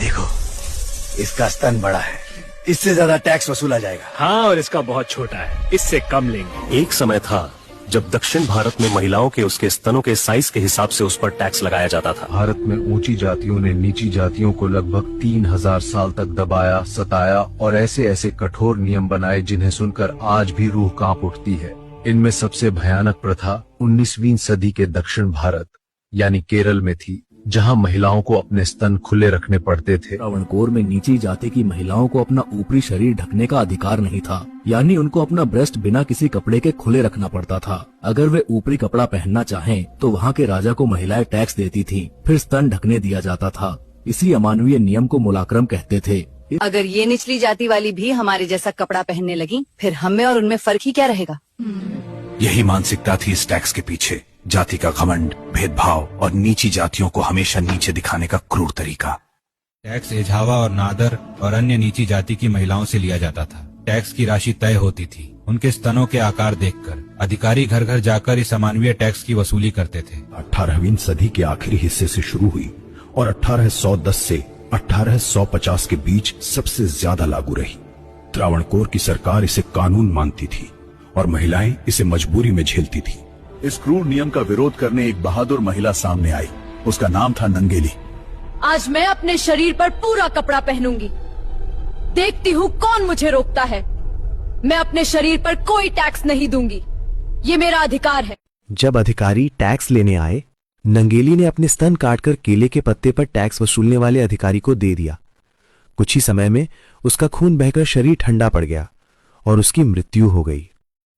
देखो, इसका स्तन बड़ा है, इससे ज्यादा टैक्स वसूला जाएगा। हाँ, और इसका बहुत छोटा है, इससे कम लेंगे। एक समय था जब दक्षिण भारत में महिलाओं के उसके स्तनों के साइज के हिसाब से उस पर टैक्स लगाया जाता था। भारत में ऊंची जातियों ने नीची जातियों को लगभग 3000 साल तक दबाया, सताया और ऐसे ऐसे कठोर नियम बनाए जिन्हें सुनकर आज भी रूह कांप उठती है। इनमें सबसे भयानक प्रथा 19वीं सदी के दक्षिण भारत यानी केरल में थी, जहां महिलाओं को अपने स्तन खुले रखने पड़ते थे। त्रावणकोर में नीची जाति की महिलाओं को अपना ऊपरी शरीर ढकने का अधिकार नहीं था, यानी उनको अपना ब्रेस्ट बिना किसी कपड़े के खुले रखना पड़ता था। अगर वे ऊपरी कपड़ा पहनना चाहें, तो वहाँ के राजा को महिलाएं टैक्स देती थीं, फिर स्तन ढकने दिया जाता था। इसी अमानवीय नियम को मुलाक्रम कहते थे। अगर ये निचली जाति वाली भी हमारे जैसा कपड़ा पहनने लगी, फिर हमें और उनमें फर्क ही क्या रहेगा? यही मानसिकता थी इस टैक्स के पीछे। जाति का घमंड, भेदभाव और नीची जातियों को हमेशा नीचे दिखाने का क्रूर तरीका। टैक्स एझावा और नादर और अन्य नीची जाति की महिलाओं से लिया जाता था। टैक्स की राशि तय होती थी उनके स्तनों के आकार देखकर। अधिकारी घर घर जाकर इस अमानवीय टैक्स की वसूली करते थे। 18वीं सदी के आखिरी हिस्से से शुरू हुई और 1810 से 1850 के बीच सबसे ज्यादा लागू रही। त्रावणकोर की सरकार इसे कानून मानती थी और महिलाएं इसे मजबूरी में झेलती थी। इस क्रूर नियम का विरोध करने एक बहादुर महिला सामने आई। उसका नाम था नंगेली। आज मैं अपने शरीर पर पूरा कपड़ा पहनूंगी, देखती हूँ कौन मुझे रोकता है। मैं अपने शरीर पर कोई टैक्स नहीं दूंगी, ये मेरा अधिकार है। जब अधिकारी टैक्स लेने आए, नंगेली ने अपने स्तन काटकर केले के पत्ते पर टैक्स वसूलने वाले अधिकारी को दे दिया। कुछ ही समय में उसका खून बहकर शरीर ठंडा पड़ गया और उसकी मृत्यु हो गई।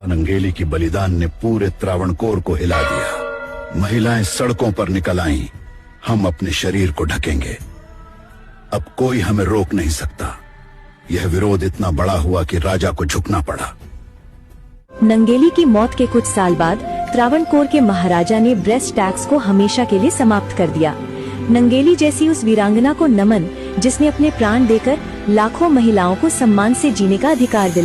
नंगेली की बलिदान ने पूरे त्रावणकोर को हिला दिया। महिलाएं सड़कों पर निकल आईं। हम अपने शरीर को ढकेंगे, अब कोई हमें रोक नहीं सकता। यह विरोध इतना बड़ा हुआ कि राजा को झुकना पड़ा। नंगेली की मौत के कुछ साल बाद त्रावणकोर के महाराजा ने ब्रेस्ट टैक्स को हमेशा के लिए समाप्त कर दिया। नंगेली जैसी उस वीरांगना को नमन, जिसने अपने प्राण देकर लाखों महिलाओं को सम्मान से जीने का अधिकार दिलाया।